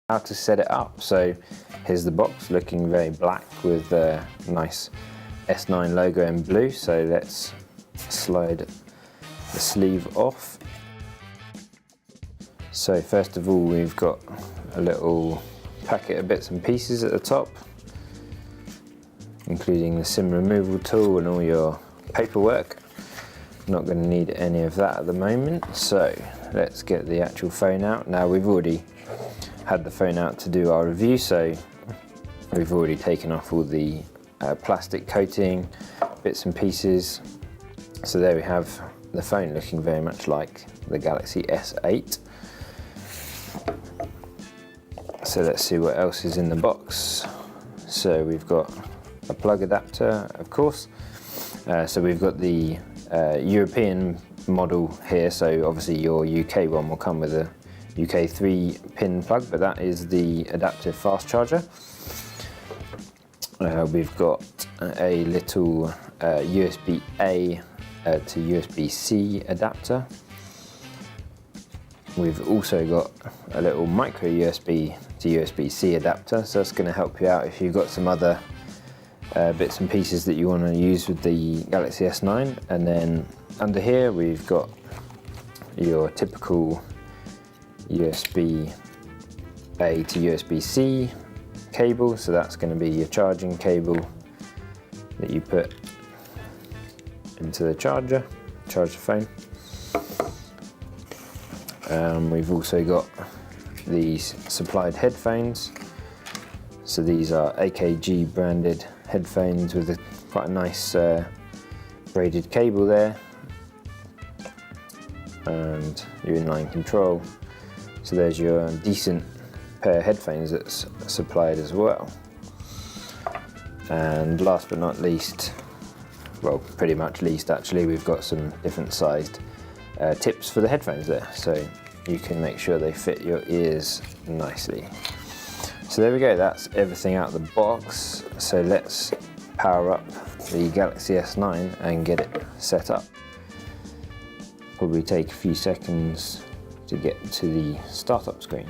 How to set it up. So here's the box, looking very black with a nice S9 logo in blue. So let's slide the sleeve off. So first of all, we've got a little packet of bits and pieces at the top, including the SIM removal tool and all your paperwork. Not going to need any of that at the moment, so let's get the actual phone out. Now, we've already had the phone out to do our review, so we've already taken off all the plastic coating, bits and pieces. So there we have the phone, looking very much like the Galaxy S8. So let's see what else is in the box. So we've got a plug adapter, of course. So we've got the European model here, so obviously your UK one will come with a UK 3-pin plug, but that is the adaptive fast charger. We've got a little USB-A to USB-C adapter. We've also got a little micro USB to USB-C adapter, so that's going to help you out if you've got some other bits and pieces that you want to use with the Galaxy S9. And then under here we've got your typical USB-A to USB-C cable, so that's going to be your charging cable that you put into the charge the phone. We've also got these supplied headphones. So these are AKG branded headphones with quite a nice braided cable there, and your inline control. So there's your decent pair of headphones that's supplied as well. And last but not least, well, pretty much least actually, we've got some different sized tips for the headphones there, so you can make sure they fit your ears nicely. So there we go, that's everything out of the box. So let's power up the Galaxy S9 and get it set up. Probably take a few seconds to get to the startup screen.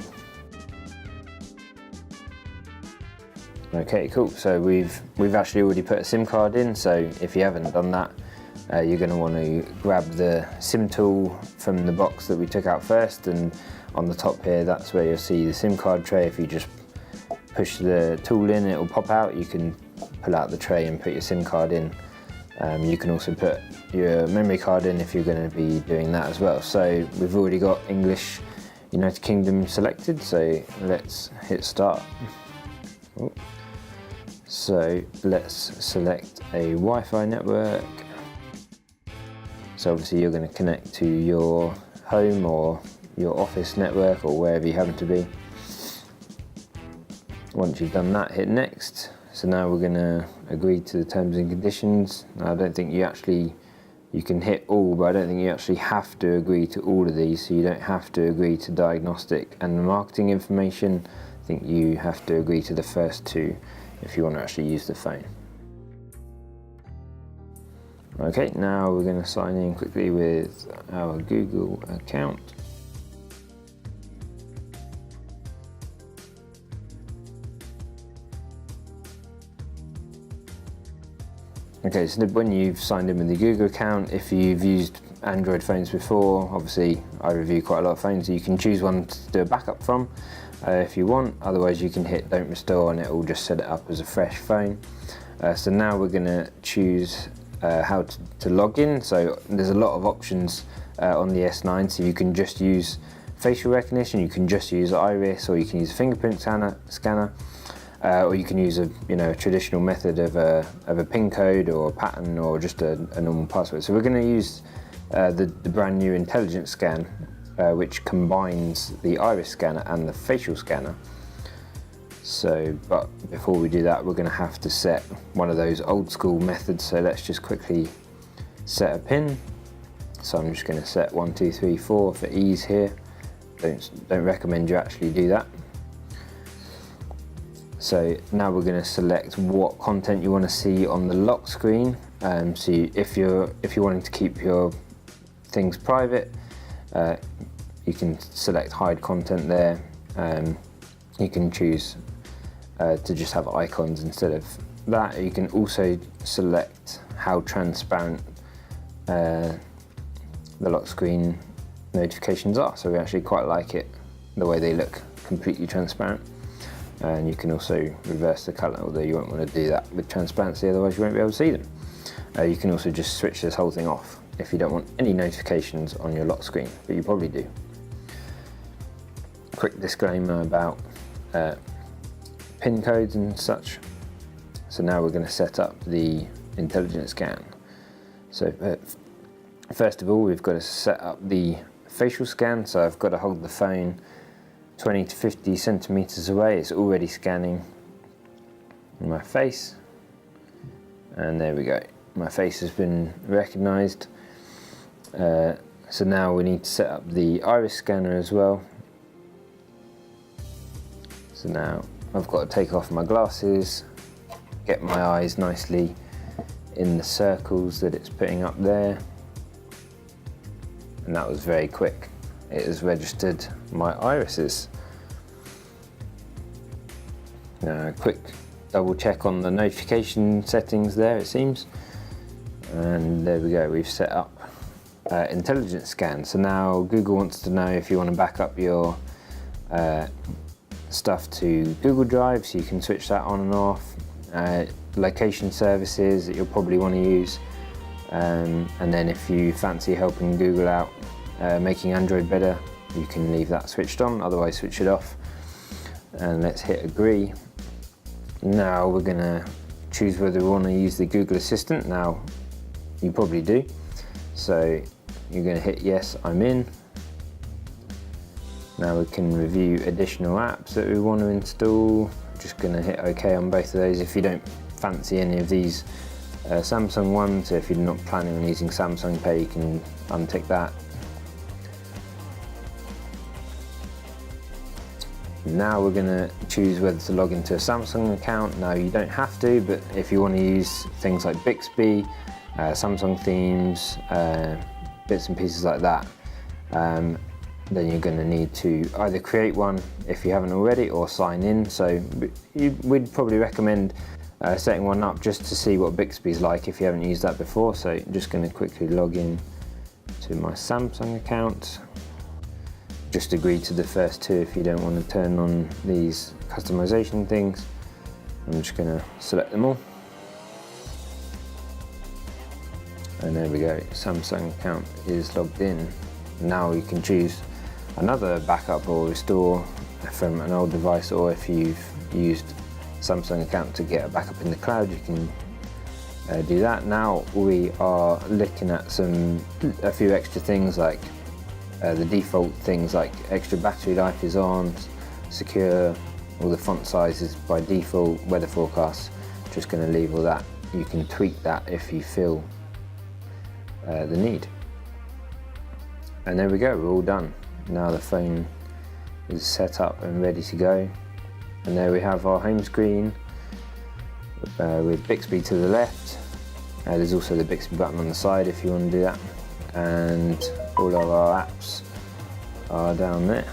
Okay, cool. So we've actually already put a SIM card in, so if you haven't done that, you're going to want to grab the SIM tool from the box that we took out first, and on the top here, that's where you'll see the SIM card tray. If you just push the tool in, it will pop out. You can pull out the tray and put your SIM card in. You can also put your memory card in if you're going to be doing that as well. So we've already got English United Kingdom selected, so let's hit start. Oh. So let's select a Wi-Fi network. So obviously you're going to connect to your home or your office network or wherever you happen to be. Once you've done that, hit next. So now we're going to agree to the terms and conditions. Now, I don't think you can hit all, but I don't think you actually have to agree to all of these. So you don't have to agree to diagnostic and marketing information. I think you have to agree to the first two if you want to actually use the phone. Okay, now we're going to sign in quickly with our Google account. Okay, so when you've signed in with the Google account, if you've used Android phones before, obviously I review quite a lot of phones, so you can choose one to do a backup from if you want. Otherwise you can hit don't restore and it will just set it up as a fresh phone. So now we're going to choose how to log in. So there's a lot of options on the S9, so you can just use facial recognition, you can just use iris, or you can use a fingerprint scanner. Or you can use a traditional method of a PIN code or a pattern or just a normal password. So we're going to use the brand new intelligent scan, which combines the iris scanner and the facial scanner. So, but before we do that, we're going to have to set one of those old school methods. So let's just quickly set a PIN. So I'm just going to set 1, 2, 3, 4 for ease here. Don't recommend you actually do that. So now we're going to select what content you want to see on the lock screen. So if you're wanting to keep your things private, you can select hide content there. you can choose to just have icons instead of that. You can also select how transparent the lock screen notifications are, so we actually quite like it the way they look completely transparent. And you can also reverse the colour, although you won't want to do that with transparency, otherwise you won't be able to see them. You can also just switch this whole thing off if you don't want any notifications on your lock screen, but you probably do. Quick disclaimer about PIN codes and such. So now we're going to set up the intelligent scan. So first of all, we've got to set up the facial scan. So I've got to hold the phone 20 to 50 centimeters away. It's already scanning my face, and there we go. My face has been recognized. So now we need to set up the iris scanner as well. So now I've got to take off my glasses, get my eyes nicely in the circles that it's putting up there. And that was very quick. It has registered my irises. Now a quick double check on the notification settings there, it seems. And there we go, we've set up intelligent scan. So now Google wants to know if you want to back up your stuff to Google Drive, so you can switch that on and off. Location services that you'll probably want to use. And then if you fancy helping Google out, making Android better, you can leave that switched on, otherwise switch it off. And let's hit agree. Now we're going to choose whether we want to use the Google Assistant. Now you probably do, so you're going to hit yes, I'm in. Now we can review additional apps that we want to install. Just going to hit OK on both of those. If you don't fancy any of these Samsung ones, so if you're not planning on using Samsung Pay, you can untick that. Now we're going to choose whether to log into a Samsung account. Now you don't have to, but if you want to use things like Bixby, Samsung themes, bits and pieces like that, then you're going to need to either create one if you haven't already, or sign in. So we'd probably recommend setting one up just to see what Bixby's like if you haven't used that before. So I'm just going to quickly log in to my Samsung account. Just agree to the first two if you don't want to turn on these customization things. I'm just going to select them all. And there we go, Samsung account is logged in. Now you can choose another backup or restore from an old device, or if you've used Samsung account to get a backup in the cloud, you can do that. Now we are looking at a few extra things, like the default things like extra battery life is on, secure, all the font sizes by default, weather forecasts, just going to leave all that. You can tweak that if you feel the need. And there we go, we're all done. Now the phone is set up and ready to go. And there we have our home screen with Bixby to the left. There's also the Bixby button on the side if you want to do that. And all of our apps are down there.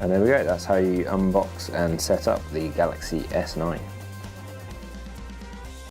And there we go, that's how you unbox and set up the Galaxy S9.